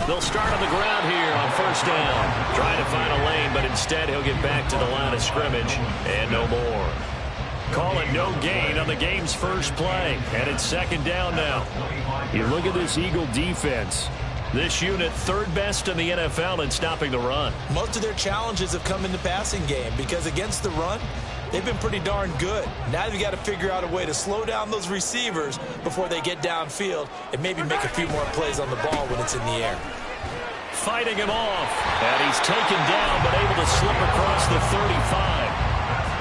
They'll start on the ground here on first down. Trying to find a lane, but instead he'll get back to the line of scrimmage and no more. Call it no gain on the game's first play, and it's second down now. You look at this Eagle defense. This unit third best in the NFL in stopping the run. Most of their challenges have come in the passing game because against the run, they've been pretty darn good. Now you've got to figure out a way to slow down those receivers before they get downfield and maybe make a few more plays on the ball when it's in the air. Fighting him off, and he's taken down but able to slip across the 35.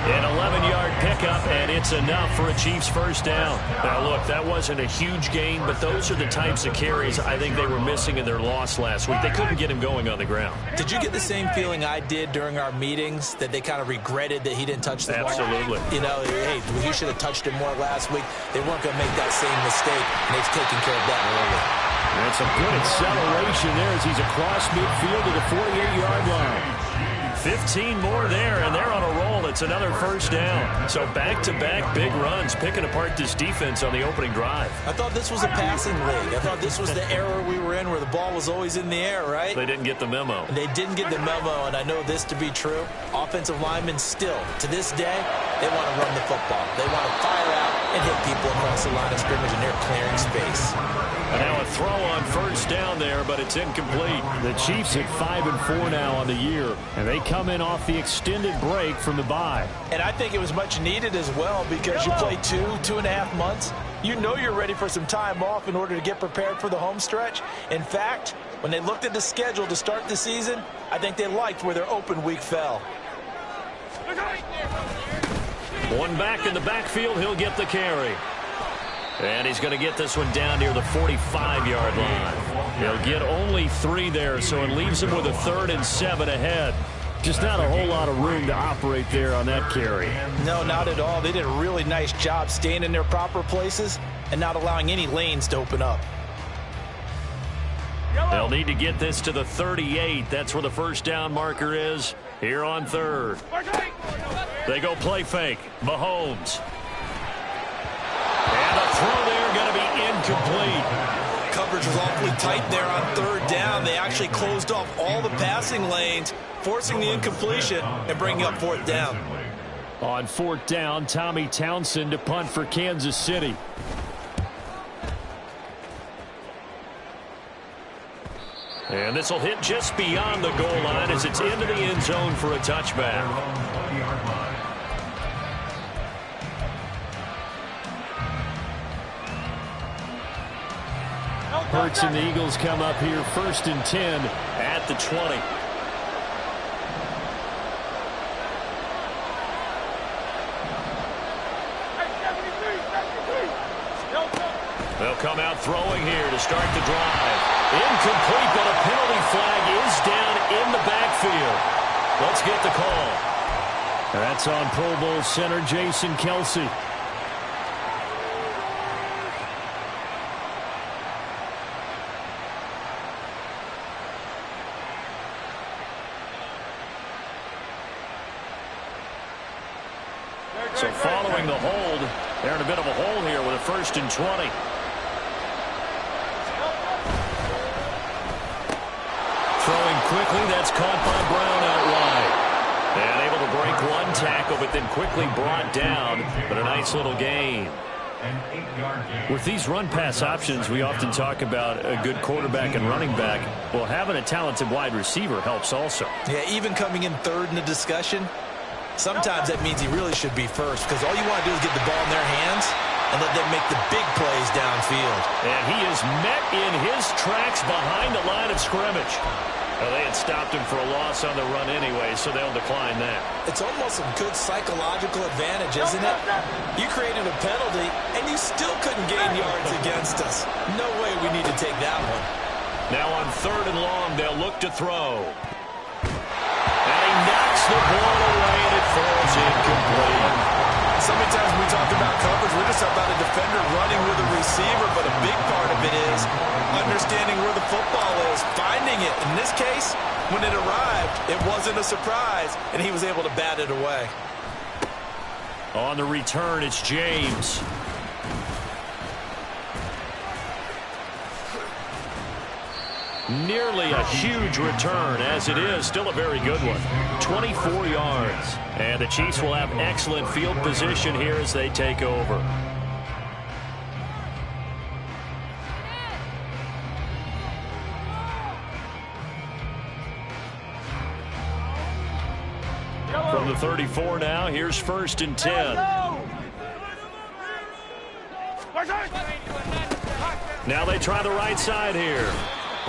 An 11-yard pickup, and it's enough for a Chiefs first down. Now, look, that wasn't a huge gain, but those are the types of carries I think they were missing in their loss last week. They couldn't get him going on the ground. Did you get the same feeling I did during our meetings, that they kind of regretted that he didn't touch the ball? Absolutely. You know, hey, he should have touched it more last week. They weren't going to make that same mistake, and they've taken care of that early. And some good acceleration there as he's across midfield to the 48-yard line. 15 more there, and they're on a roll. It's another first down. So back-to-back big runs, picking apart this defense on the opening drive. I thought this was a passing league. I thought this was the era we were in where the ball was always in the air, right? They didn't get the memo. They didn't get the memo, and I know this to be true. Offensive linemen still, to this day, they want to run the football. They want to fire out and hit people across the line of scrimmage, and they're clearing space. And now a throw on first down there, but it's incomplete. The Chiefs at 5-4 now on the year, and they come in off the extended break from the bye. And I think it was much needed as well because you play 2.5 months. You know you're ready for some time off in order to get prepared for the home stretch. In fact, when they looked at the schedule to start the season, I think they liked where their open week fell. One back in the backfield, he'll get the carry. And he's going to get this one down near the 45-yard line. He'll get only 3 there, so it leaves him with a 3rd and 7 ahead. Just not a whole lot of room to operate there on that carry. No, not at all. They did a really nice job staying in their proper places and not allowing any lanes to open up. They'll need to get this to the 38. That's where the first down marker is here on 3rd. They go play fake. Mahomes. And a throw there going to be incomplete. Coverage was awfully tight there on 3rd down. They actually closed off all the passing lanes, forcing the incompletion and bringing up 4th down. On 4th down, Tommy Townsend to punt for Kansas City. And this will hit just beyond the goal line as it's into the end zone for a touchback. Hurts and the Eagles come up here 1st and 10 at the 20. They'll come out throwing here to start the drive. Incomplete, but a penalty flag is down in the backfield. Let's get the call. That's on Pro Bowl center Jason Kelce. So following the hold, they're in a bit of a hole here with a 1st and 20. Throwing quickly, that's caught by Brown out wide. And able to break one tackle, but then quickly brought down. But a nice little gain. With these run-pass options, we often talk about a good quarterback and running back. Well, having a talented wide receiver helps also. Yeah, even coming in 3rd in the discussion, sometimes that means he really should be first because all you want to do is get the ball in their hands and let them make the big plays downfield. And he is met in his tracks behind the line of scrimmage. Well, they had stopped him for a loss on the run anyway, so they'll decline that. It's almost a good psychological advantage, isn't it? You created a penalty, and you still couldn't gain yards against us. No way we need to take that one. Now on 3rd and long, they'll look to throw. And he knocks the ball away, and it falls incomplete. So many times when we talk about coverage, we're just about a defender running with a receiver, but a big part of it is understanding where the football is, finding it. In this case, when it arrived, it wasn't a surprise, and he was able to bat it away. On the return, it's James. Nearly a huge return, as it is still a very good one. 24 yards. And the Chiefs will have excellent field position here as they take over. From the 34 now, here's 1st and 10. Now they try the right side here.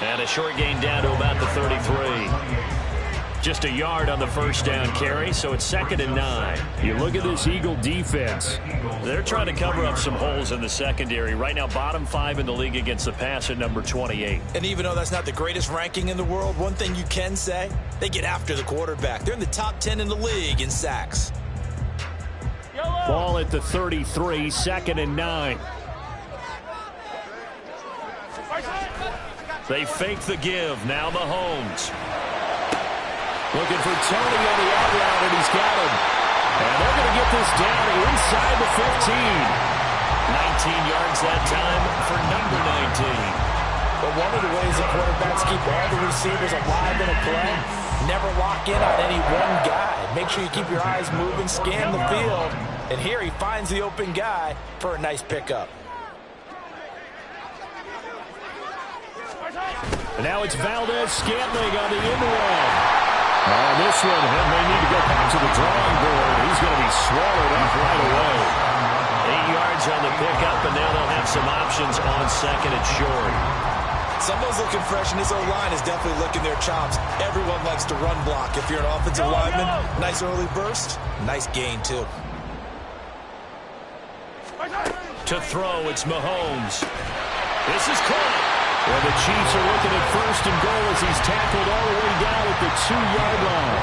And a short gain down to about the 33. Just a yard on the first down carry, so it's 2nd and 9. You look at this Eagle defense. They're trying to cover up some holes in the secondary. Right now, bottom 5 in the league against the pass at number 28. And even though that's not the greatest ranking in the world, one thing you can say, they get after the quarterback. They're in the top 10 in the league in sacks. Ball at the 33, 2nd and 9. They fake the give. Now Mahomes. Looking for Tony on the out route, and he's got him. And they're going to get this down inside the 15. 19 yards that time for number 19. But one of the ways the quarterbacks keep all the receivers alive in a play, never lock in on any one guy. Make sure you keep your eyes moving, scan the field. And here he finds the open guy for a nice pickup. And now it's Valdez-Scantling on the end one. This one may need to go back to the drawing board. He's going to be swallowed up right away. 8 yards on the pickup, and now they'll have some options on 2nd and short. Someone's looking fresh, and this O-line is definitely licking their chops. Everyone likes to run block. If you're an offensive lineman, nice early burst, nice gain, too. To throw, it's Mahomes. This is caught. Well, the Chiefs are looking at 1st and goal as he's tackled all the way down at the 2-yard line.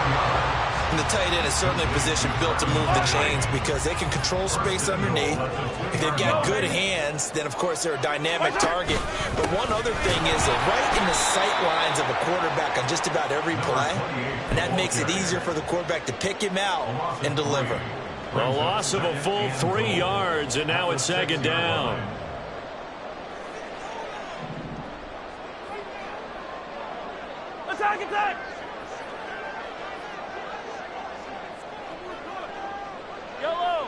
And the tight end is certainly a position built to move the chains because they can control space underneath. If they've got good hands, then, of course, they're a dynamic target. But one other thing is they're right in the sight lines of a quarterback on just about every play. And that makes it easier for the quarterback to pick him out and deliver. A loss of a full 3 yards, and now it's 2nd down. Attack! Yellow!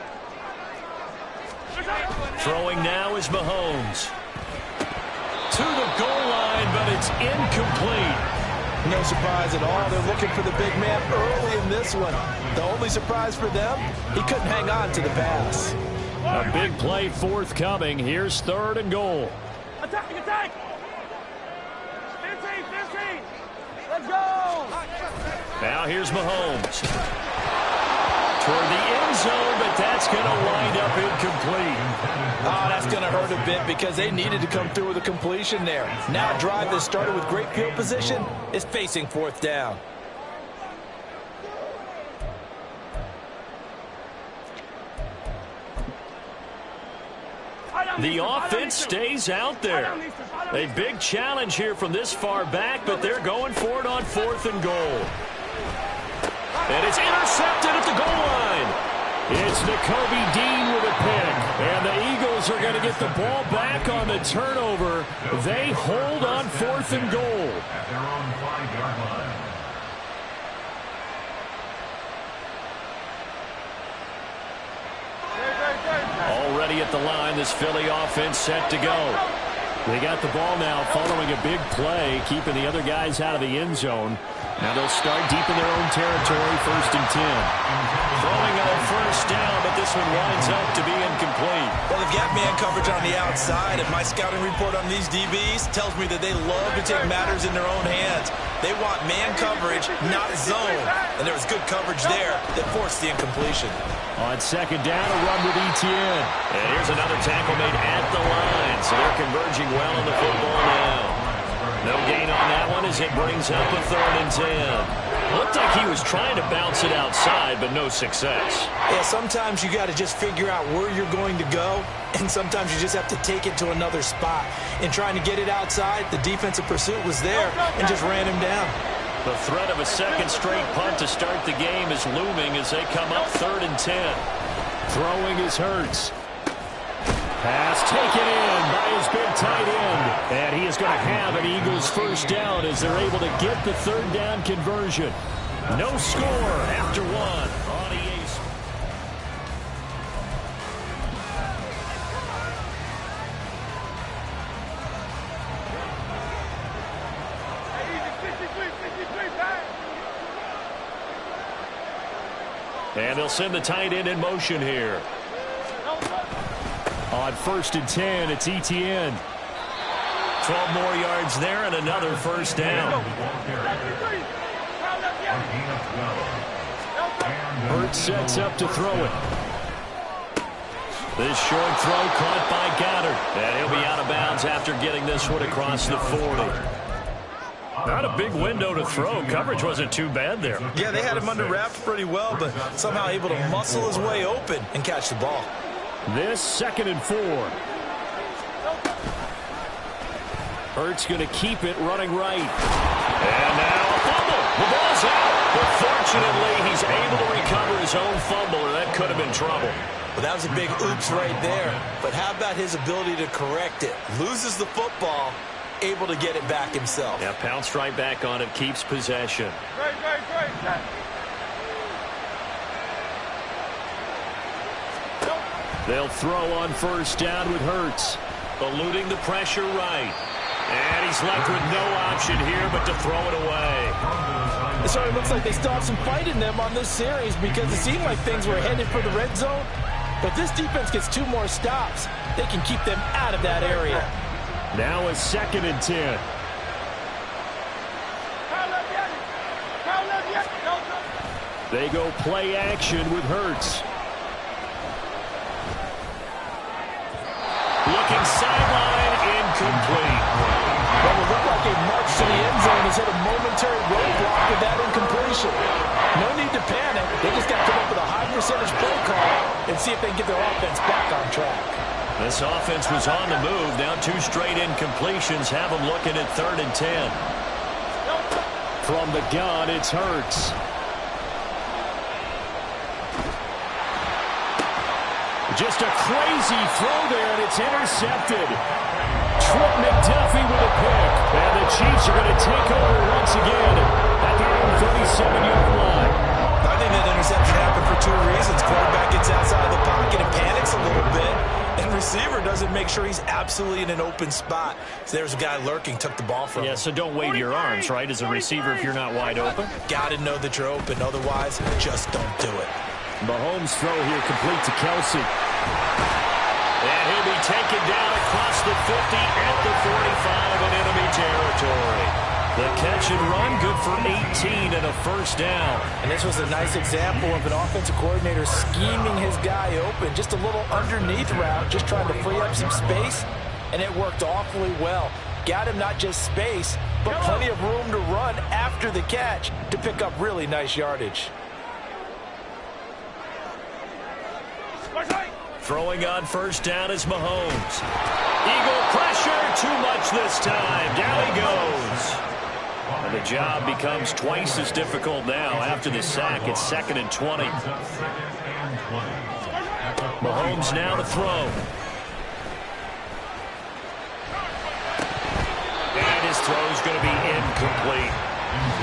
Throwing now is Mahomes. To the goal line, but it's incomplete. No surprise at all. They're looking for the big man early in this one. The only surprise for them, he couldn't hang on to the pass. A big play forthcoming. Here's 3rd and goal. Attack! 15! Let's go! Now here's Mahomes. Toward the end zone, but that's going to wind up incomplete. Oh, that's going to hurt a bit because they needed to come through with a completion there. Now a drive that started with great field position is facing 4th down. The offense stays out there. A big challenge here from this far back, but they're going for it on 4th and goal. And it's intercepted at the goal line. It's Nakobe Dean with a pick. And the Eagles are going to get the ball back on the turnover. They hold on 4th and goal. At their own 5-yard line. Already at the line, this Philly offense set to go. They got the ball now following a big play, keeping the other guys out of the end zone. Now they'll start deep in their own territory, 1st and 10. Throwing on 1st down, but this one winds up to be incomplete. Well, they've got man coverage on the outside, and my scouting report on these DBs tells me that they love to take matters in their own hands. They want man coverage, not zone. And there was good coverage there that forced the incompletion. On 2nd down, a run with Etienne. And here's another tackle made at the line, so they're converging well on the football now. No gain on that one as it brings up a 3rd and 10. Looked like he was trying to bounce it outside, but no success. Yeah, sometimes you got to just figure out where you're going to go, and sometimes you just have to take it to another spot. In trying to get it outside, the defensive pursuit was there and just ran him down. The threat of a 2nd straight punt to start the game is looming as they come up 3rd and 10. Throwing is Hurts. Pass taken in by his big tight end. And he is going to have an Eagles 1st first down as they're able to get the third down conversion. No score after one on EA Sports. And they'll send the tight end in motion here. On 1st and 10, it's Etienne. 12 more yards there and another first down. Hurts sets up to throw it. This short throw caught by Goddard. And he'll be out of bounds after getting this one across the 40. Not a big window to throw. Coverage wasn't too bad there. Yeah, they had him under wraps pretty well, but somehow able to muscle his way open and catch the ball. This 2nd and 4. Hurts going to keep it running right. And now a fumble. The ball's out. But fortunately, he's able to recover his own fumble, or that could have been trouble. Well, that was a big oops right there. But how about his ability to correct it? Loses the football, able to get it back himself. Yeah, pounced right back on it, keeps possession. They'll throw on 1st down with Hurts. Eluding the pressure right. And he's left with no option here but to throw it away. It certainly looks like they still have some fight in them on this series because it seemed like things were headed for the red zone. But this defense gets 2 more stops. They can keep them out of that area. Now a 2nd and 10. They go play action with Hurts. Looking sideline, incomplete. Well, it looked like a march to the end zone has hit a momentary roadblock with that incompletion. No need to panic. They just got to come up with a high percentage play call and see if they can get their offense back on track. This offense was on the move. Now 2 straight incompletions have them looking at 3rd and 10. From the gun, it's Hurts. Just a crazy throw there, and it's intercepted. Trent McDuffie with a pick. And the Chiefs are going to take over once again at the own 37-yard line. I think that interception happened for 2 reasons. Quarterback gets outside of the pocket and panics a little bit. And receiver doesn't make sure he's absolutely in an open spot. So there's a guy lurking, took the ball from him. Yeah, so don't wave your arms, right, as a receiver if you're not wide open. Got to know that you're open. Otherwise, just don't do it. Mahomes' throw here complete to Kelsey. And he'll be taken down across the 50 at the 45 in enemy territory. The catch and run good for 18 and a first down. And this was a nice example of an offensive coordinator scheming his guy open. Just a little underneath route, just trying to free up some space. And it worked awfully well. Got him not just space, but plenty of room to run after the catch to pick up really nice yardage. Throwing on 1st down is Mahomes. Eagle pressure, too much this time. Down he goes. And the job becomes twice as difficult now. After the sack, it's 2nd and 20. Mahomes now to throw. And his throw's going to be incomplete.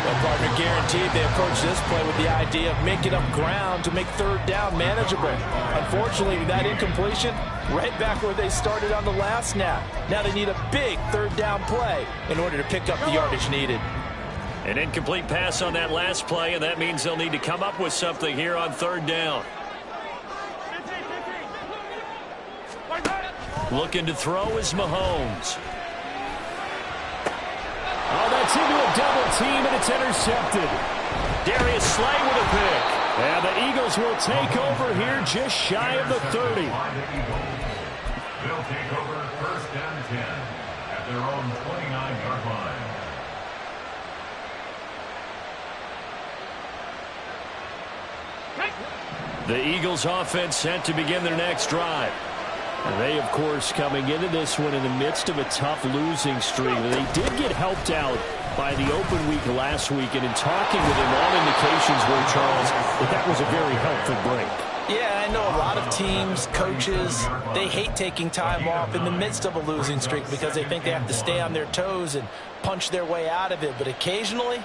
Well, partner, guaranteed they approach this play with the idea of making up ground to make 3rd down manageable. Unfortunately, that incompletion, right back where they started on the last snap. Now they need a big 3rd down play in order to pick up the yardage needed. An incomplete pass on that last play, and that means they'll need to come up with something here on 3rd down. Looking to throw is Mahomes. Oh, that's into a double team, and it's intercepted. Darius Slay with a pick. And the Eagles will take over here just shy of the 30. They'll take over 1st and 10 at their own 29-yard line. The Eagles offense set to begin their next drive. And they, of course, coming into this one in the midst of a tough losing streak. They did get helped out by the open week last week, and in talking with him, all indications were, Charles, that was a very helpful break. Yeah, I know a lot of teams, coaches, they hate taking time off in the midst of a losing streak because they think they have to stay on their toes and punch their way out of it. But occasionally,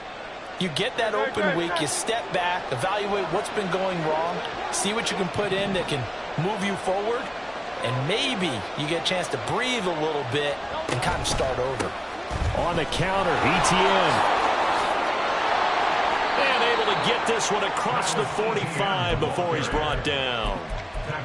you get that open week, you step back, evaluate what's been going wrong, see what you can put in that can move you forward, and maybe you get a chance to breathe a little bit and kind of start over. On the counter, ETN. And able to get this one across the 45 before he's brought down.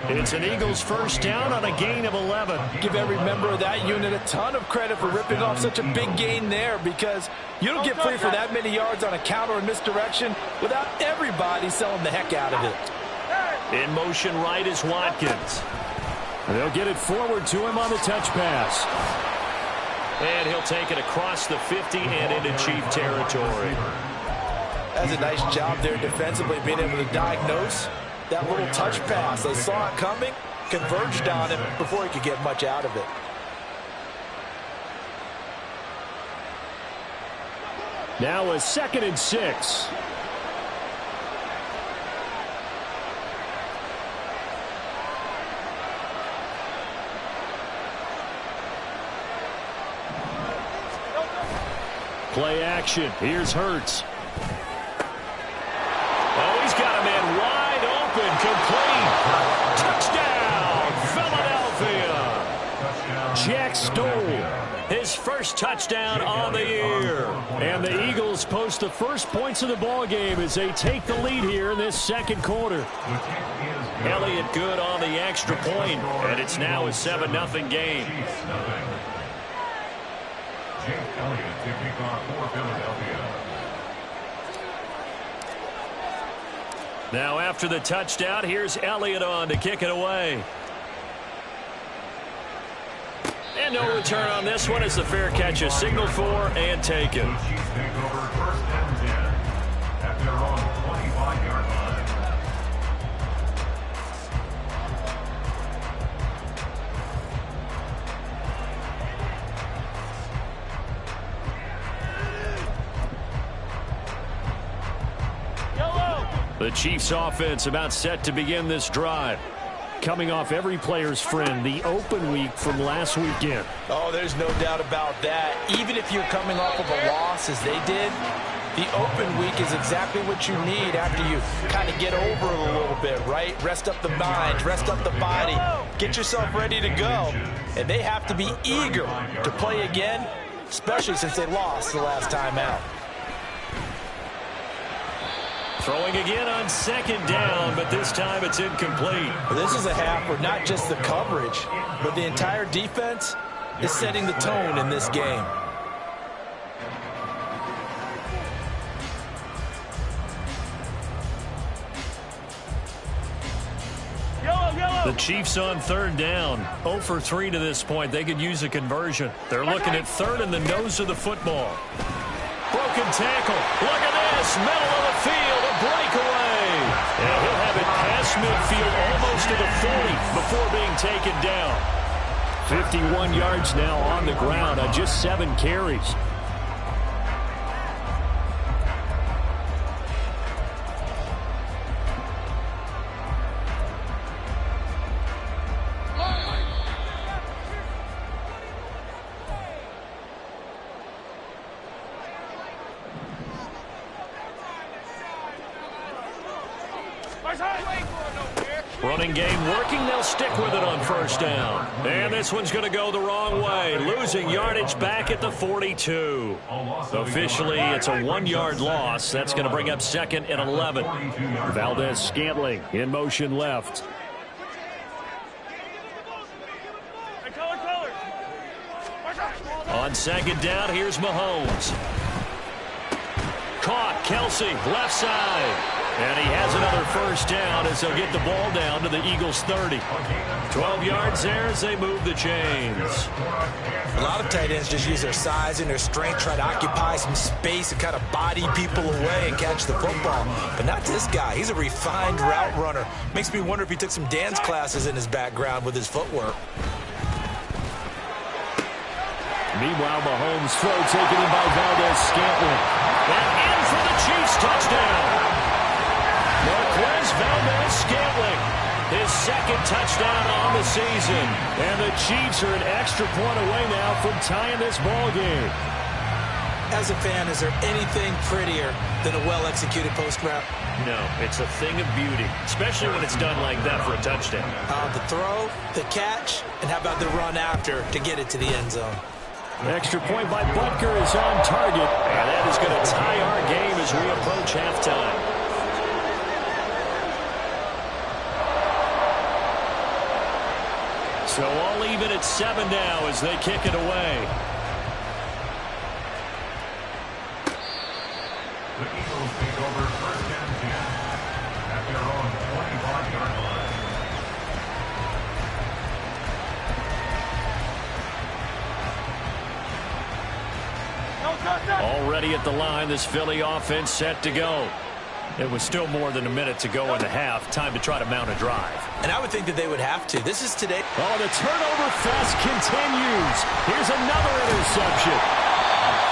It's an Eagles first down on a gain of 11. Give every member of that unit a ton of credit for ripping off such a big gain there, because you don't get free for that many yards on a counter in misdirection without everybody selling the heck out of it. In motion right is Watkins. They'll get it forward to him on the touch pass. And he'll take it across the 50 and into Chief territory. That's a nice job there defensively, being able to diagnose that little touch pass. They saw it coming, converged on him before he could get much out of it. Now a 2nd and 6. Play action. Here's Hurts. Oh, he's got a man wide open. Complete. Touchdown, Philadelphia. Jack Stoll, his first touchdown on the year. And the Eagles post the first points of the ball game as they take the lead here in this second quarter. Elliott good on the extra point, and it's now a 7-0 game. Elliott to kick off for Philadelphia. Now after the touchdown, here's Elliott on to kick it away. And no return on this one as the fair catch is signaled for and taken. Chiefs take over first and 10 at their own 25-yard line. The Chiefs offense about set to begin this drive. Coming off every player's friend, the open week from last weekend. Oh, there's no doubt about that. Even if you're coming off of a loss as they did, the open week is exactly what you need after you kind of get over it a little bit, right? Rest up the mind, rest up the body, get yourself ready to go. And they have to be eager to play again, especially since they lost the last time out. Throwing again on 2nd down, but this time it's incomplete. This is a half where not just the coverage, but the entire defense is setting the tone in this game. The Chiefs on 3rd down. 0 for 3 to this point. They could use a conversion. They're looking at 3rd in the nose of the football. Broken tackle. Look at this. Middle of the field. A breakaway. And he'll have it past midfield almost to the 40 before being taken down. 51 yards now on the ground on just 7 carries. Running game working. They'll stick with it on 1st down. And this one's going to go the wrong way. Losing yardage back at the 42. Officially, it's a 1-yard loss. That's going to bring up 2nd and 11. Valdez-Scantling in motion left. On 2nd down, here's Mahomes. Caught. Kelsey, left side. And he has another 1st down as they'll get the ball down to the Eagles' 30. 12 yards there as they move the chains. A lot of tight ends just use their size and their strength, try to occupy some space and kind of body people away and catch the football. But not this guy. He's a refined route runner. Makes me wonder if he took some dance classes in his background with his footwork. Meanwhile, Mahomes' throw taken in by Valdez-Scantling. And in for the Chiefs touchdown. Marquez Valdez-Scantling. his second touchdown on the season. And the Chiefs are an extra point away now from tying this ball game. As a fan, is there anything prettier than a well-executed post route? No, it's a thing of beauty, especially when it's done like that for a touchdown. The throw, the catch, and how about the run after to get it to the end zone? Extra point by Butker is on target, and that is going to tie our game as we approach halftime. So all even at 7 now as they kick it away. The Eagles take over first and 10 at their own 25-yard line. Already at the line, this Philly offense set to go. It was still more than a minute to go in the half. Time to try to mount a drive. And I would think that they would have to. This is today. Oh, the turnover fest continues. Here's another interception.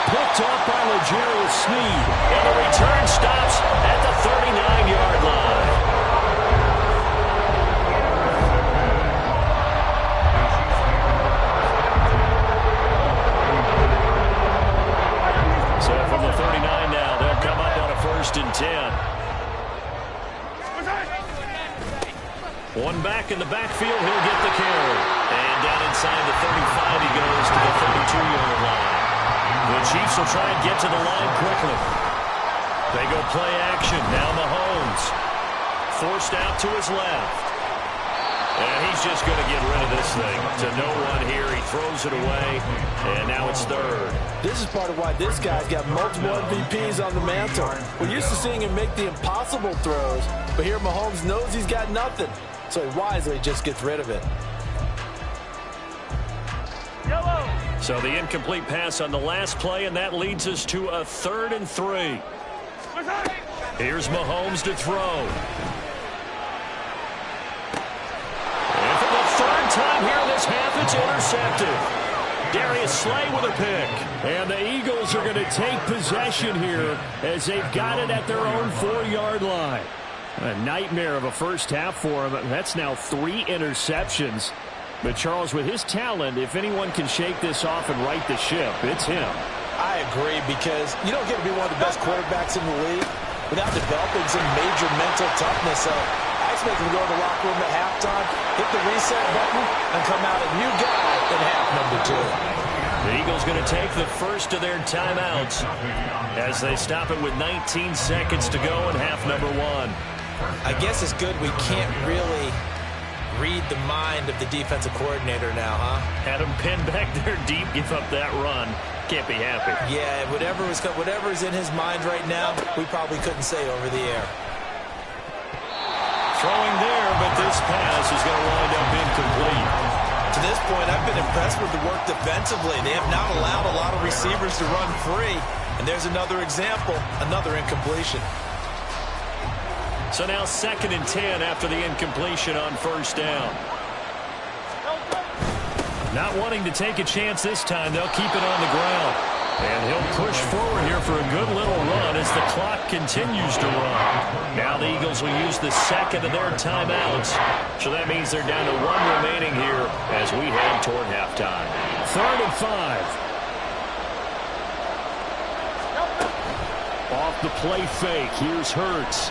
Picked off by L'Jarius Sneed. And the return stops at the 39-yard line. So from the 39 now, they'll come up on a 1st and 10. One back in the backfield, he'll get the carry. And down inside the 35, he goes to the 32-yard line. The Chiefs will try and get to the line quickly. They go play action. Now Mahomes. Forced out to his left. And he's just going to get rid of this thing. To no one here. He throws it away. And now it's 3rd. This is part of why this guy's got multiple MVPs on the mantle. We're used to seeing him make the impossible throws. But here Mahomes knows he's got nothing. So he wisely just gets rid of it. Yellow. So the incomplete pass on the last play, and that leads us to a 3rd and 3. Here's Mahomes to throw. And for the 3rd time here in this half, it's intercepted. Darius Slay with a pick. And the Eagles are going to take possession here as they've got it at their own 4-yard line. A nightmare of a first half for him. That's now 3 interceptions. But, Charles, with his talent, if anyone can shake this off and right the ship, it's him. I agree, because you don't get to be one of the best quarterbacks in the league without developing some major mental toughness. So I expect him to go in the locker room at halftime, hit the reset button, and come out a new guy in half number 2. The Eagles going to take the first of their timeouts as they stop it with 19 seconds to go in half number 1. I guess it's good we can't really read the mind of the defensive coordinator now, huh? Had him pinned back there deep, give up that run. Can't be happy. Yeah, whatever's in his mind right now, we probably couldn't say over the air. Throwing there, but this pass is going to wind up incomplete. To this point, I've been impressed with the work defensively. They have not allowed a lot of receivers to run free. And there's another example, another incompletion. So now 2nd and 10 after the incompletion on 1st down. Not wanting to take a chance this time, they'll keep it on the ground. And he'll push forward here for a good little run as the clock continues to run. Now the Eagles will use the 2nd of their timeouts. So that means they're down to 1 remaining here as we head toward halftime. 3rd and 5. Off the play fake, here's Hurts.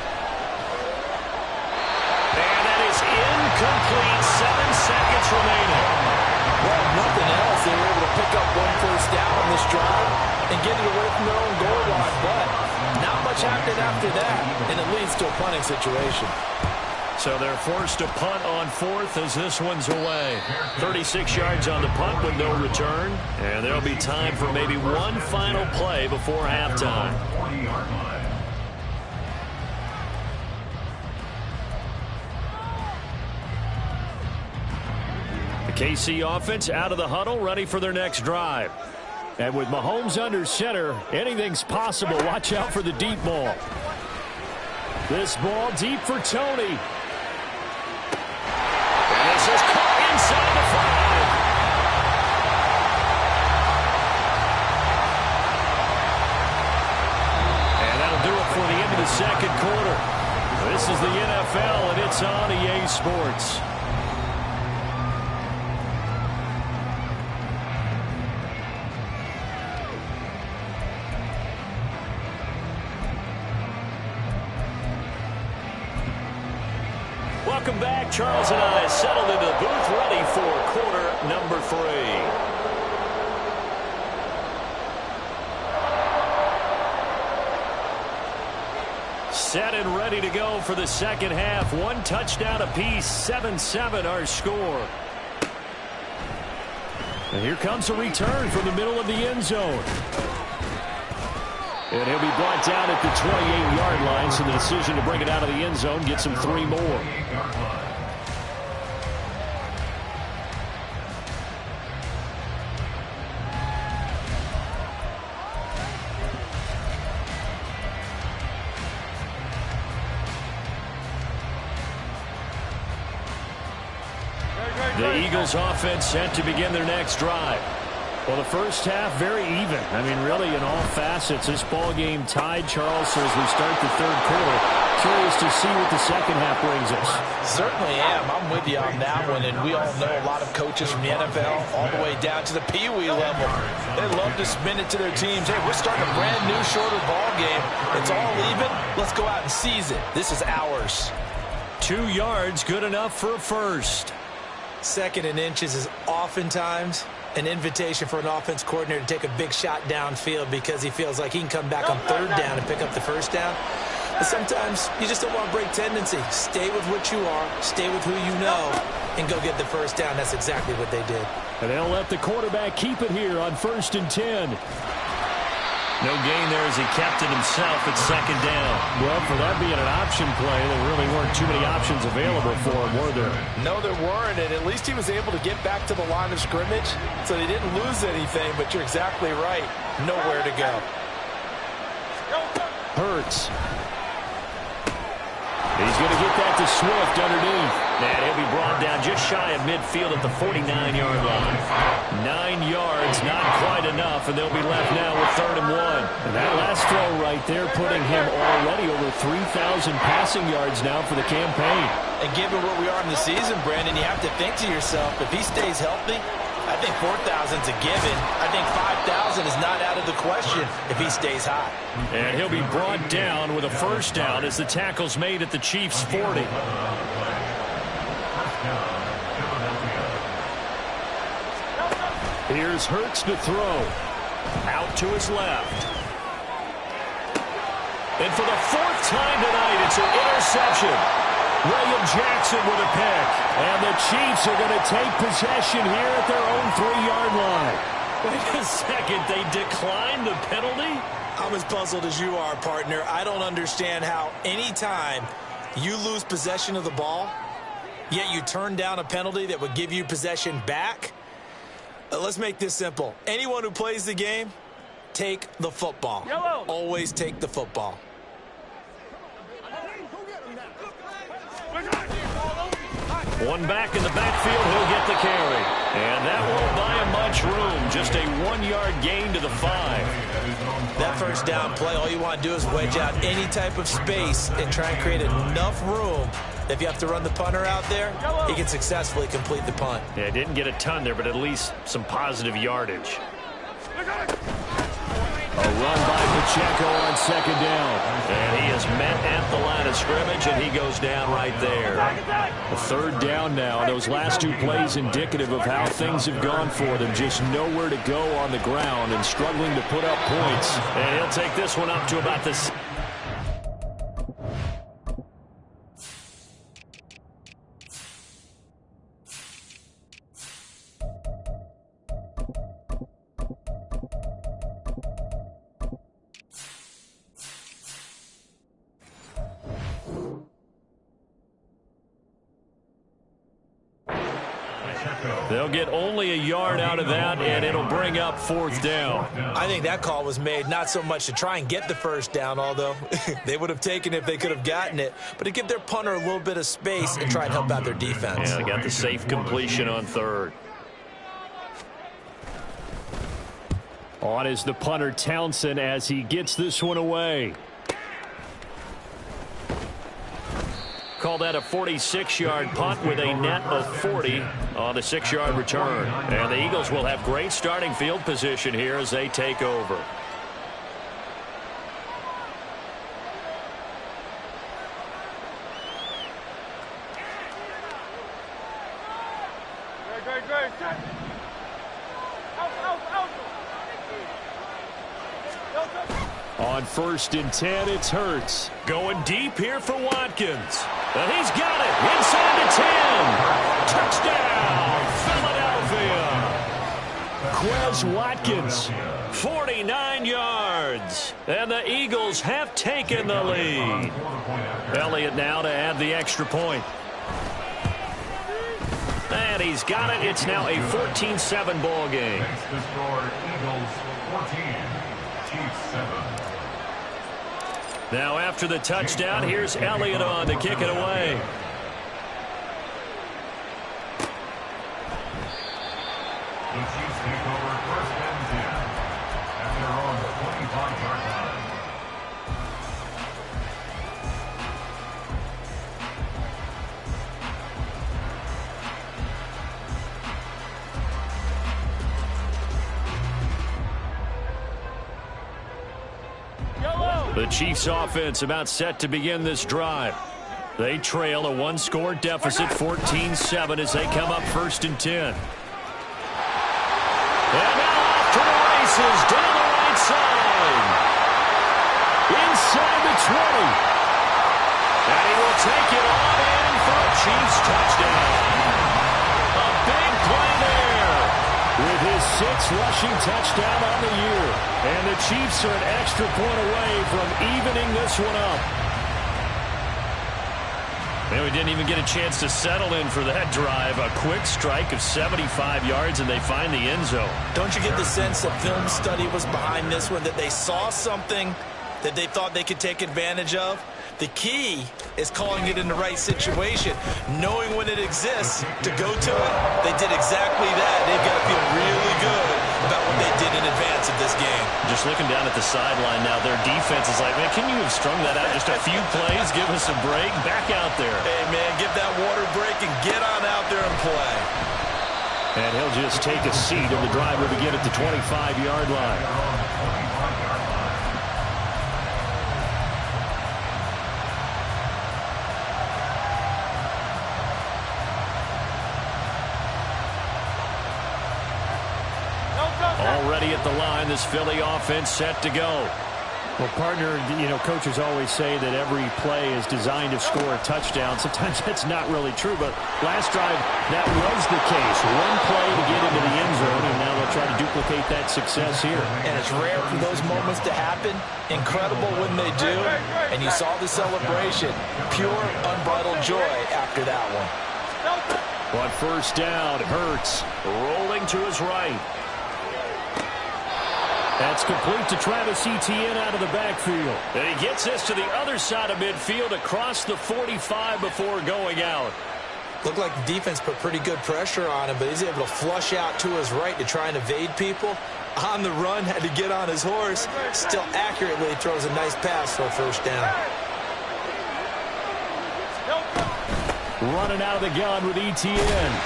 And that is incomplete. 7 seconds remaining. Well, if nothing else, they were able to pick up 1 first down on this drive and get it away from their own goal line. But not much happened after that, and it leads to a punting situation. So they're forced to punt on 4th as this one's away. 36 yards on the punt with no return. And there'll be time for maybe one final play before halftime. 40-yard line. KC offense out of the huddle, ready for their next drive. And with Mahomes under center, anything's possible. Watch out for the deep ball. This ball deep for Tony. And this is caught inside the 5. And that'll do it for the end of the 2nd quarter. This is the NFL, and it's on EA Sports. Welcome back. Charles and I settled into the booth, ready for quarter number 3. Set and ready to go for the second half. One touchdown apiece, 7-7 our score. And here comes a return from the middle of the end zone. And he'll be brought down at the 28-yard line, so the decision to bring it out of the end zone gets him 3 more. The Eagles offense set to begin their next drive. Well, the first half, very even. I mean, really, in all facets, this ball game tied, Charles. So as we start the third quarter, curious to see what the second half brings us. Certainly am. I'm with you on that one. And we all know a lot of coaches from the NFL all the way down to the Pee Wee level. They love to spin it to their teams. Hey, we're starting a brand new, shorter ball game. It's all even. Let's go out and seize it. This is ours. 2 yards, good enough for a first. 2nd and inches is oftentimes an invitation for an offense coordinator to take a big shot downfield because he feels like he can come back on 3rd down and pick up the first down. But sometimes you just don't want to break tendency. Stay with what you are, stay with who you know, and go get the first down. That's exactly what they did. And they'll let the quarterback keep it here on 1st and 10. No gain there as he kept it himself at 2nd down. Well, for that being an option play, there really weren't too many options available for him, were there? No, there weren't, and at least he was able to get back to the line of scrimmage, so they didn't lose anything, but you're exactly right. Nowhere to go. Hurts. He's going to get that to Swift underneath. And he'll be brought down just shy of midfield at the 49-yard line. 9 yards, not quite enough, and they'll be left now with 3rd and 1. And that last throw right there putting him already over 3,000 passing yards now for the campaign. And given where we are in the season, Brandon, you have to think to yourself, if he stays healthy, I think 4,000's a given. I think 5,000 is not out of the question if he stays hot. And he'll be brought down with a first down as the tackle's made at the Chiefs' 40. Here's Hurts to throw. Out to his left. And for the 4th time tonight, it's an interception. William Jackson with a pick. And the Chiefs are going to take possession here at their own 3-yard line. Wait a second, they declined the penalty? I'm as puzzled as you are, partner. I don't understand how any time you lose possession of the ball, yet you turn down a penalty that would give you possession back. Let's make this simple. Anyone who plays the game, take the football. Yellow. Always take the football. One back in the backfield, he'll get the carry. And that won't buy him much room. Just a 1-yard gain to the 5. That first down play, all you want to do is wedge out any type of space and try and create enough room. If you have to run the punter out there, he can successfully complete the punt. Yeah, didn't get a ton there, but at least some positive yardage. A run by Pacheco on 2nd down. And he is met at the line of scrimmage, and he goes down right there. A 3rd down now. And those last 2 plays indicative of how things have gone for them. Just nowhere to go on the ground and struggling to put up points. And he'll take this one up to about this. They'll get only a yard out of that, and it'll bring up 4th down. I think that call was made not so much to try and get the first down, although they would have taken it if they could have gotten it, but to give their punter a little bit of space and try and help out their defense. Yeah, they got the safe completion on 3rd. On is the punter Townsend as he gets this one away. call that a 46-yard punt with a net of 40 on the 6-yard return. And the Eagles will have great starting field position here as they take over. On 1st and 10, it's Hurts. Going deep here for Watkins. And he's got it. Inside the 10. Touchdown, Philadelphia. Quez Watkins. 49 yards. And the Eagles have taken the lead. Elliott now to add the extra point. And he's got it. It's now a 14-7 ball game. Next to score, Eagles 14, Chiefs 7. Now after the touchdown, here's Elliott on to kick it away. The Chiefs take over 1st and 10 at their own 25-yard line. The Chiefs offense about set to begin this drive. They trail a one-score deficit, 14-7, as they come up 1st and 10. And now off to the races down the right side. Inside the 20. And he will take it on in for a Chiefs touchdown. A big play there. With his 6th rushing touchdown on the year. And the Chiefs are an extra point away from evening this one up. And we didn't even get a chance to settle in for that drive. A quick strike of 75 yards, and they find the end zone. Don't you get the sense that film study was behind this one, that they saw something that they thought they could take advantage of? The key is calling it in the right situation, knowing when it exists to go to it. They did exactly that. They've got to feel really good about what they did in advance of this game. Just looking down at the sideline now, their defense is like, man, can you have strung that out just a few plays? Give us a break. Back out there. Hey, man, give that water break and get on out there and play. And he'll just take a seat, and the drive will begin at the 25-yard line. Already at the line, this Philly offense set to go. Well, partner, coaches always say that every play is designed to score a touchdown. Sometimes that's not really true, but last drive, that was the case. One play to get into the end zone, and now they'll try to duplicate that success here. And it's rare for those moments to happen. Incredible when they do. And you saw the celebration. Pure, unbridled joy after that one. On 1st down, Hurts Rolling to his right. That's complete to Travis Etienne out of the backfield. And he gets this to the other side of midfield across the 45 before going out. Looked like the defense put pretty good pressure on him, but he's able to flush out to his right to try and evade people. On the run, had to get on his horse. Still accurately throws a nice pass for a 1st down. Running out of the gun with Etienne.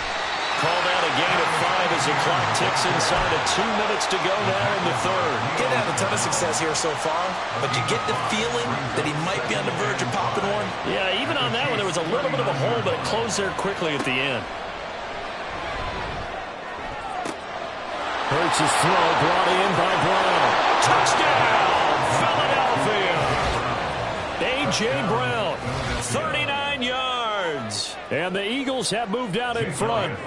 Called out a gain of 5 as the clock ticks inside of 2 minutes to go now in the 3rd. Didn't have a ton of success here so far, but you get the feeling that he might be on the verge of popping one. Yeah, even on that one, there was a little bit of a hole, but it closed there quickly at the end. Hurts' throw brought in by Brown. Touchdown, Philadelphia! A.J. Brown, 39 yards. And the Eagles have moved out in front.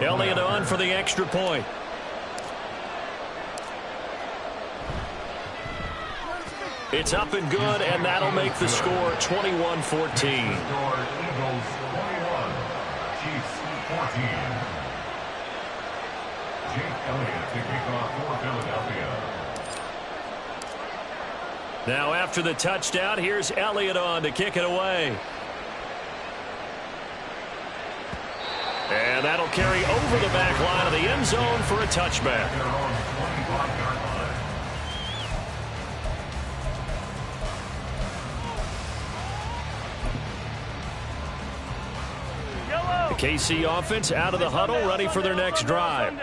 Elliott on for the extra point. It's up and good, and that'll make the score 21-14. Eagles 21, Chiefs 14. Jake Elliott to kick off for Philadelphia. Now after the touchdown, here's Elliott on to kick it away. And that'll carry over the back line of the end zone for a touchback. The KC offense out of the huddle, ready for their next drive.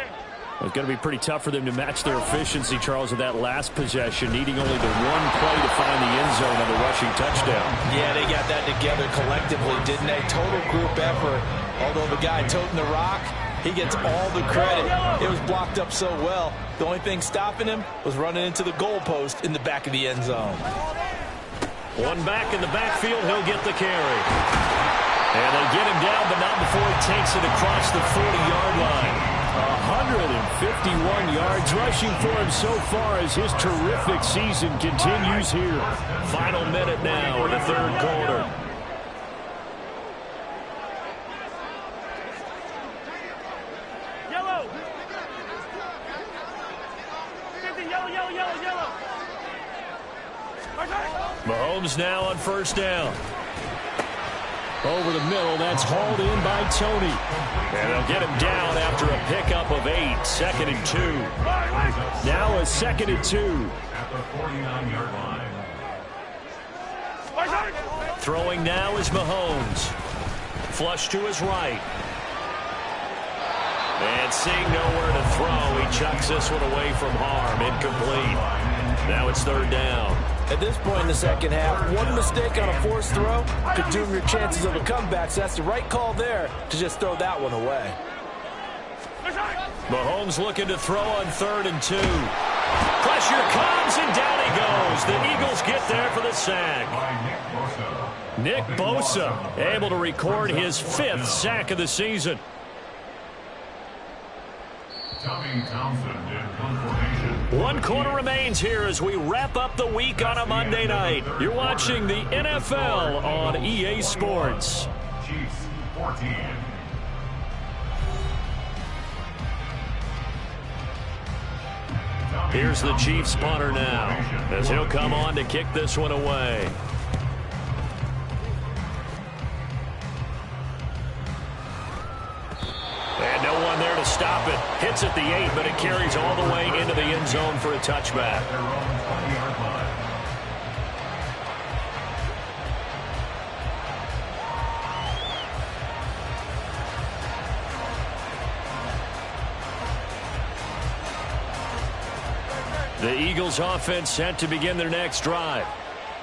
It's going to be pretty tough for them to match their efficiency, Charles, with that last possession, needing only the one play to find the end zone on the rushing touchdown. Yeah, they got that together collectively, didn't they? Total group effort. Although the guy toting the rock, he gets all the credit. It was blocked up so well. The only thing stopping him was running into the goalpost in the back of the end zone. One back in the backfield, he'll get the carry. And they get him down, but not before he takes it across the 40-yard line. 151 yards rushing for him so far as his terrific season continues here. Final minute now in the third quarter. Yellow. Yellow, yellow, yellow. Mahomes now on first down. Over the middle, that's hauled in by Tony. And they'll get him down after a pickup of 8, 2nd and 2. Now a 2nd and 2. At the 49-yard line. Throwing now is Mahomes. Flush to his right. And seeing nowhere to throw, he chucks this one away from harm. Incomplete. Now it's third down. At this point in the second half, one mistake on a forced throw could doom your chances of a comeback. So that's the right call there to just throw that one away. Mahomes looking to throw on 3rd and 2. Pressure comes, and down he goes. The Eagles get there for the sack. Nick Bosa able to record his 5th sack of the season. Tommy Townsend in confirmation. One quarter remains here as we wrap up the week on a Monday night. You're watching the NFL on EA Sports. Chiefs 14. Here's the Chiefs punter now as he'll come on to kick this one away. And no one there to stop it. Hits at the 8, but it carries all the way into the end zone for a touchback. Their own 20-yard line. The Eagles offense set to begin their next drive.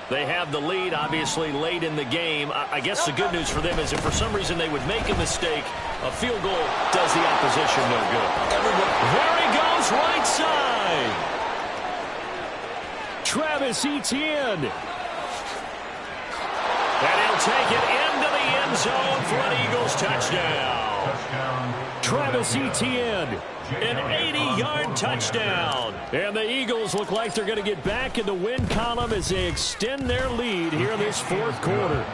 They have the lead, obviously, late in the game. I guess the good news for them is if for some reason they would make a mistake, a field goal does the opposition no good. There he goes, right side. Travis Etienne. And he'll take it into the end zone for an Eagles touchdown. Travis Etienne. An 80-yard touchdown. And the Eagles look like they're going to get back in the win column as they extend their lead here in this fourth quarter.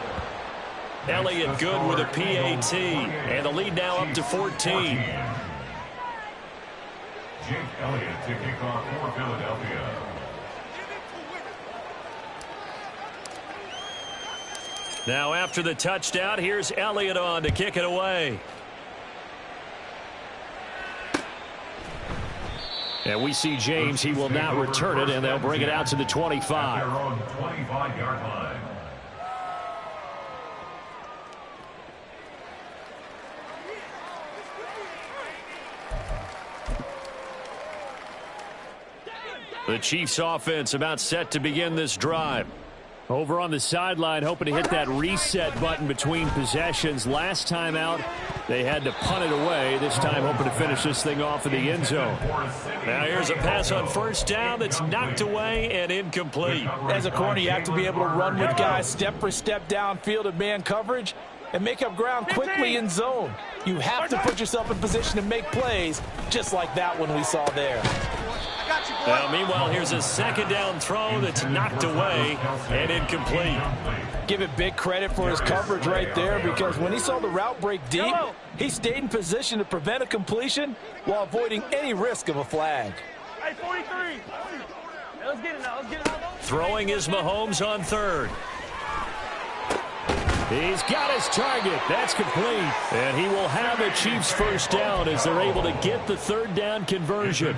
Elliott good with a PAT. And the lead now up to 14. Jake Elliott to kick off for Philadelphia. Now after the touchdown, here's Elliott on to kick it away. And we see James. He will not return it, and they'll bring it out to the 25. Their own 25-yard line. The Chiefs offense about set to begin this drive. Over on the sideline, hoping to hit that reset button between possessions. Last time out, they had to punt it away. This time, hoping to finish this thing off in the end zone. Now here's a pass on first down that's knocked away and incomplete. As a corner, you have to be able to run with guys step for step downfield in man coverage and make up ground quickly in zone. You have to put yourself in position to make plays, just like that one we saw there. Now, meanwhile, here's a second down throw that's knocked away and incomplete. Give it big credit for his coverage right there, because when he saw the route break deep, he stayed in position to prevent a completion while avoiding any risk of a flag. Hey, 43. Hey, let's get it now. Let's get it now. Throwing is Mahomes on third. He's got his target. That's complete. And he will have a Chiefs first down as they're able to get the third down conversion.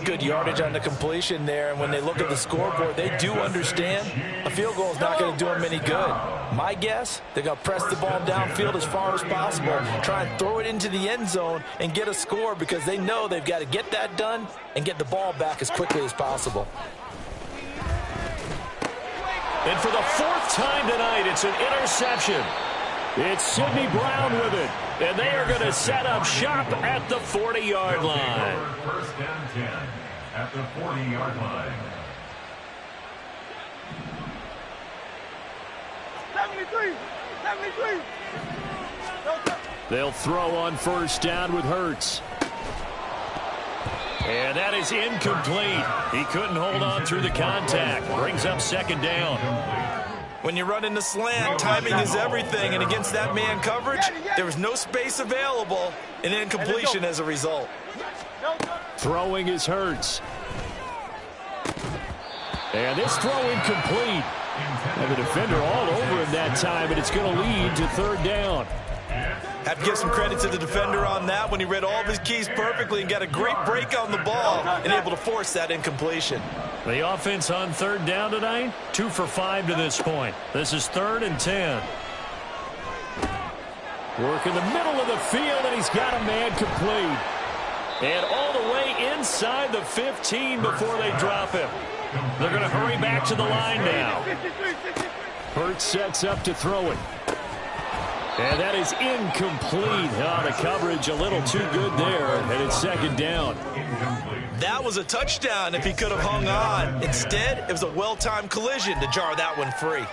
Good yardage on the completion there. And when they look at the scoreboard, they do understand a field goal is not going to do them any good. My guess, they're going to press the ball downfield as far as possible, try and throw it into the end zone and get a score because they know they've got to get that done and get the ball back as quickly as possible. And for the fourth time tonight, it's an interception. It's Sidney Brown with it. And they are going to set up shop at the 40-yard line. First and 10 at the 40-yard line. 73. They'll throw on first down with Hurts. And that is incomplete. He couldn't hold on through the contact. Brings up second down. When you run in the slant, timing is everything, and against that man coverage, there was no space available, and incompletion as a result. Throwing is Hurts. And this throw incomplete. And the defender all over him that time, and it's going to lead to third down. Have to give some credit to the defender on that when he read all of his keys perfectly and got a great break on the ball and able to force that incompletion. The offense on third down tonight, 2 for 5 to this point. This is 3rd and 10. Work in the middle of the field, and he's got a man complete. And all the way inside the 15 before they drop him. They're going to hurry back to the line now. Hurts sets up to throw it. And that is incomplete. Oh, the coverage a little too good there, and it's second down. That was a touchdown if he could have hung on. Instead, it was a well-timed collision to jar that one free.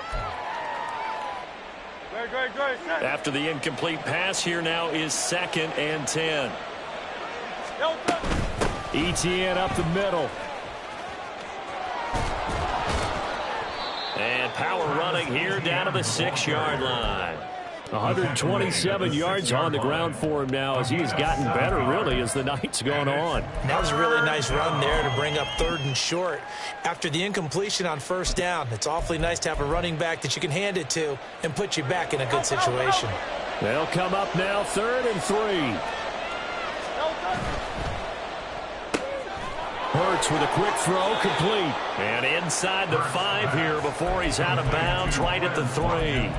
After the incomplete pass, here now is 2nd and 10. ETN up the middle. And power running here down to the 6-yard line. 127 yards on the ground for him now as he has gotten better, really, as the night's gone on. That was a really nice run there to bring up 3rd and short. After the incompletion on first down, it's awfully nice to have a running back that you can hand it to and put you back in a good situation. They'll come up now 3rd and 3. Hurts with a quick throw, complete. And inside the 5 here before he's out of bounds, right at the 3.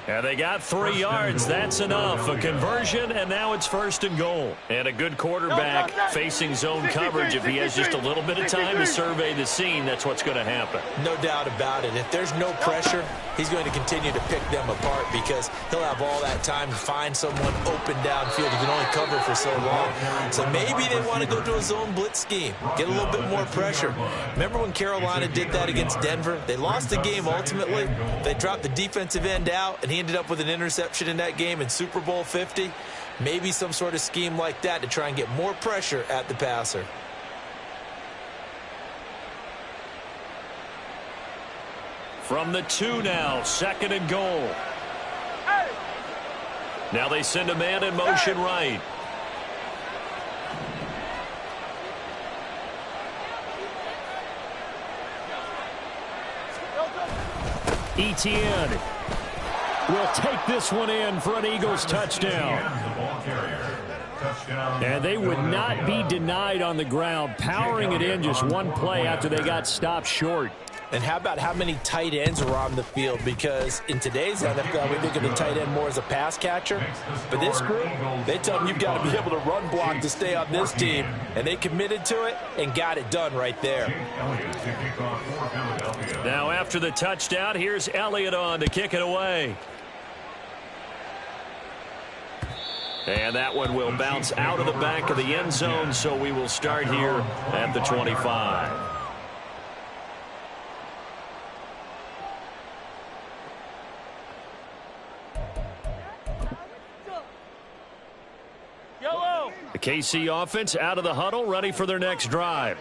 And they got 3 yards. That's enough. A conversion, and now it's 1st and goal. And a good quarterback facing zone coverage. If he has just a little bit of time to survey the scene, that's what's going to happen. No doubt about it. If there's no pressure, he's going to continue to pick them apart because he'll have all that time to find someone open downfield. He can only cover for so long. So maybe they want to go to a zone blitz scheme, get a little bit more pressure. Remember when Carolina did that against Denver? They lost the game ultimately. They dropped the defensive end out, and he ended up with an interception in that game in Super Bowl 50. Maybe some sort of scheme like that to try and get more pressure at the passer. From the 2 now, 2nd and goal. Now they send a man in motion right. ETN will take this one in for an Eagles touchdown. And they would not be denied on the ground, powering it in just one play after they got stopped short. And how about how many tight ends are on the field? Because in today's NFL, we think of the tight end more as a pass catcher. But this group, they tell them you've got to be able to run block to stay on this team. And they committed to it and got it done right there. Now after the touchdown, here's Elliott on to kick it away. And that one will bounce out of the back of the end zone, so we will start here at the 25. The KC offense out of the huddle, ready for their next drive.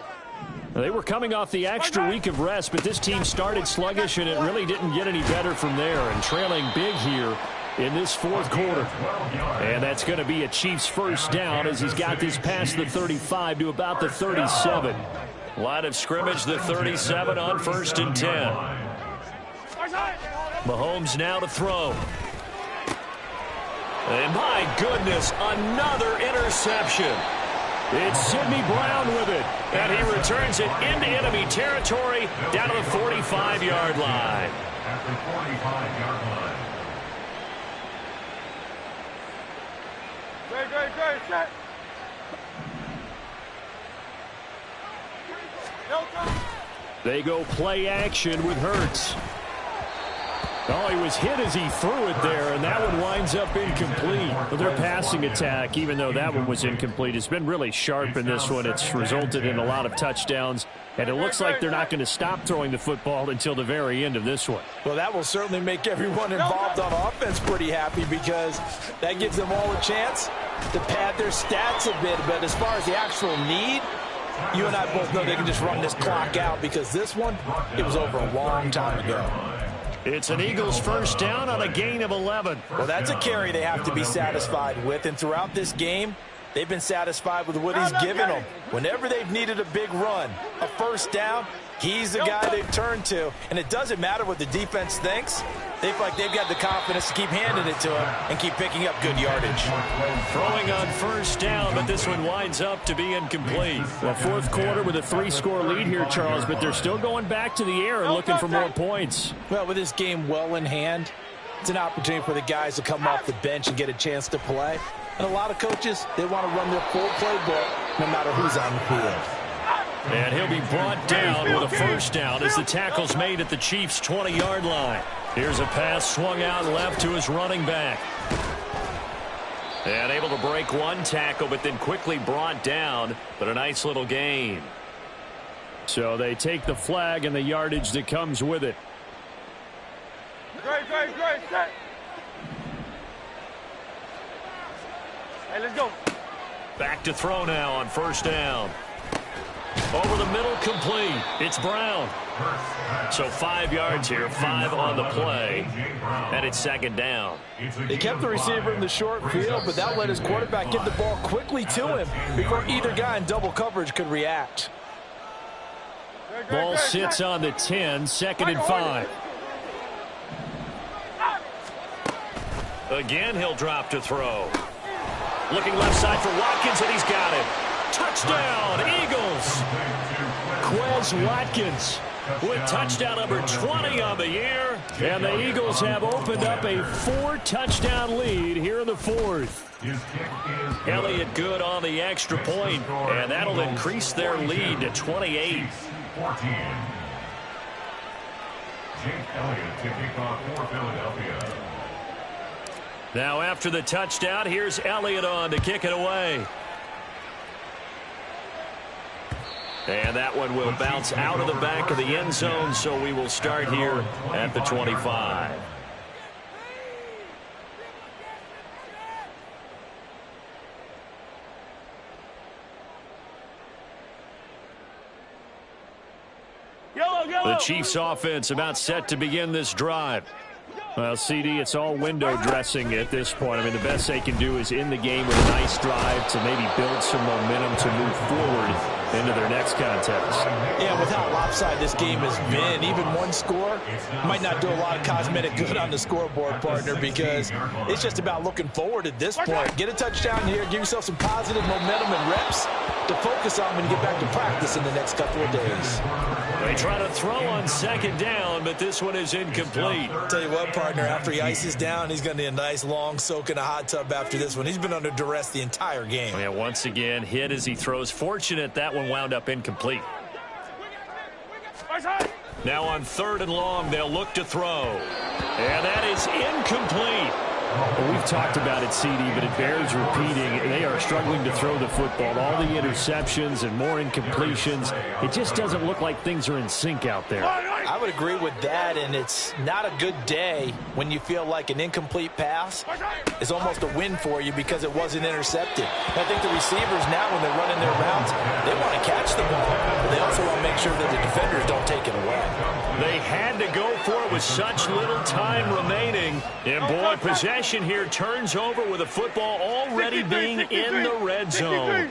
They were coming off the extra week of rest, but this team started sluggish, and it really didn't get any better from there, and trailing big here in this 4th quarter. And that's going to be a Chiefs first down as he's got this past the 35 to about the 37. Line of scrimmage, the 37 on 1st and 10. Mahomes now to throw. And my goodness, another interception. It's Sidney Brown with it. And he returns it into enemy territory down to the 45-yard line. At the 45-yard line. Great, set. They go play action with Hurts. Oh, he was hit as he threw it there, and that one winds up incomplete. But their passing attack, even though that one was incomplete, has been really sharp in this one. It's resulted in a lot of touchdowns, and it looks like they're not going to stop throwing the football until the very end of this one. Well, that will certainly make everyone involved on offense pretty happy because that gives them all a chance to pad their stats a bit. But as far as the actual need, you and I both know they can just run this clock out because this one, it was over a long time ago. It's an Eagles first down on a gain of 11. Well, that's a carry they have to be satisfied with. And throughout this game, they've been satisfied with what he's given them. Whenever they've needed a big run, a first down, he's the guy they've turned to. And it doesn't matter what the defense thinks. They feel like they've got the confidence to keep handing it to him and keep picking up good yardage. Throwing on first down, but this one winds up to be incomplete. Well, fourth quarter with a 3-score lead here, Charles, but they're still going back to the air and looking for more points. Well, with this game well in hand, it's an opportunity for the guys to come off the bench and get a chance to play. And a lot of coaches, they want to run their full playbook no matter who's on the field. And he'll be brought down with a first down as the tackle's made at the Chiefs' 20-yard line. Here's a pass swung out left to his running back. And able to break one tackle, but then quickly brought down. But a nice little gain. So they take the flag and the yardage that comes with it. Great, set. Hey, let's go. Back to throw now on first down. Over the middle, complete. It's Brown. So 5 yards here, 5 on the play. And it's second down. They kept the receiver in the short field, but that let his quarterback get the ball quickly to him before either guy in double coverage could react. Ball sits on the 10, second and 5. Again, he'll drop to throw. Looking left side for Watkins, and he's got it. Touchdown, Eagles. Quez Watkins with touchdown number 20 on the year. And the Eagles have opened up a 4-touchdown lead here in the fourth. Elliott good on the extra point, and that'll increase their lead to 28. Now after the touchdown, here's Elliott on to kick it away. And that one will bounce out of the back of the end zone, so we will start here at the 25. The Chiefs offense about set to begin this drive. Well, CD, it's all window dressing at this point. I mean, the best they can do is in the game with a nice drive to maybe build some momentum to move forward into their next contest. Yeah, with how lopsided this game has been, even one score might not do a lot of cosmetic good on the scoreboard, partner, because it's just about looking forward at this point. Get a touchdown here, give yourself some positive momentum and reps to focus on when you get back to practice in the next couple of days. They try to throw on second down, but this one is incomplete. Tell you what, partner, after he ices down, he's going to need a nice long soak in a hot tub after this one. He's been under duress the entire game. Yeah, once again, hit as he throws. Fortunate that one wound up incomplete. Now on third and long, they'll look to throw. And that is incomplete. Well, we've talked about it, CD, but it bears repeating. They are struggling to throw the football. All the interceptions and more incompletions. It just doesn't look like things are in sync out there. I would agree with that, and it's not a good day when you feel like an incomplete pass is almost a win for you because it wasn't intercepted. I think the receivers now, when they're running their routes, they want to catch the ball, but they also want to make sure that the defenders don't take it away. They had to go for it with such little time remaining. And boy, possession here turns over with the football already being in the red zone.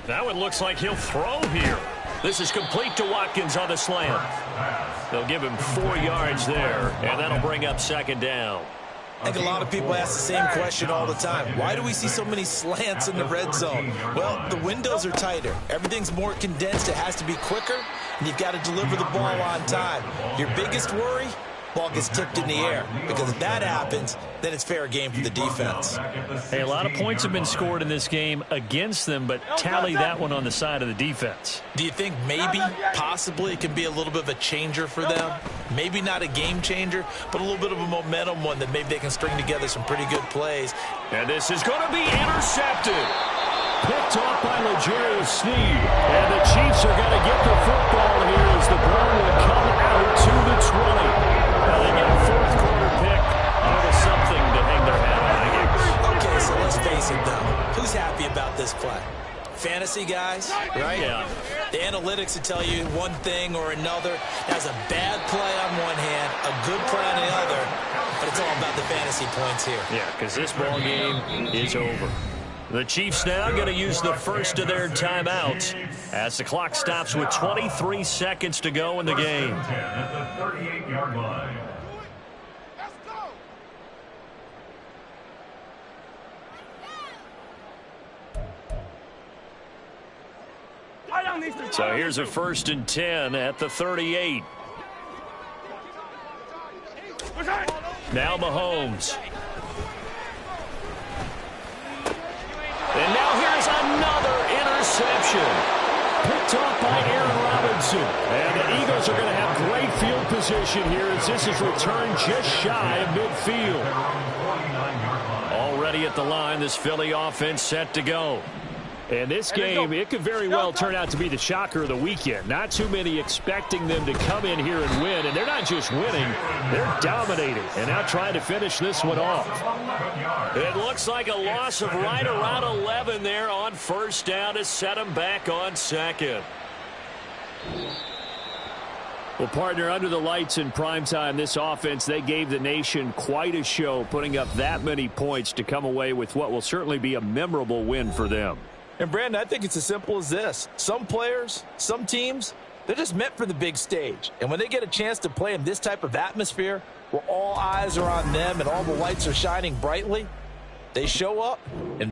That one looks like he'll throw here. This is complete to Watkins on the slant. They'll give him 4 yards there, and that'll bring up second down. I think a lot of people ask the same question all the time. Why do we see so many slants in the red zone? Well, the windows are tighter. Everything's more condensed. It has to be quicker, and you've got to deliver the ball on time. Your biggest worry? Ball gets tipped in the air, because if that happens, then it's fair game for the defense. Hey, a lot of points have been scored in this game against them, but tally that one on the side of the defense. Do you think maybe, possibly, it can be a little bit of a changer for them? Maybe not a game changer, but a little bit of a momentum one that maybe they can string together some pretty good plays. And this is going to be intercepted. Picked off by L'Jarius Sneed. And the Chiefs are going to get the football here as the ball will come out to the 20. Now they get a fourth quarter pick. A little something to hang their hat on, I guess. Okay, so let's face it, though. Who's happy about this play? Fantasy guys, right? Yeah. The analytics will tell you one thing or another. That's a bad play on one hand, a good play on the other, but it's all about the fantasy points here. Yeah, because this ball game is over. The Chiefs now going to use the first of their timeouts as the clock stops with 23 seconds to go in the game. At the 38-yard line. So here's a 1st and 10 at the 38. Now Mahomes. And now here's another interception. Picked off by Aaron Robinson. And the Eagles are going to have great field position here as this is returned just shy of midfield. Already at the line, this Philly offense set to go. And this game, it could very well turn out to be the shocker of the weekend. Not too many expecting them to come in here and win. And they're not just winning, they're dominating. And now trying to finish this one off. It looks like a loss of right around 11 there on first down to set them back on second. Well, partner, under the lights in primetime, this offense, they gave the nation quite a show, putting up that many points to come away with what will certainly be a memorable win for them. And, Brandon, I think it's as simple as this. Some players, some teams, they're just meant for the big stage. And when they get a chance to play in this type of atmosphere where all eyes are on them and all the lights are shining brightly, they show up and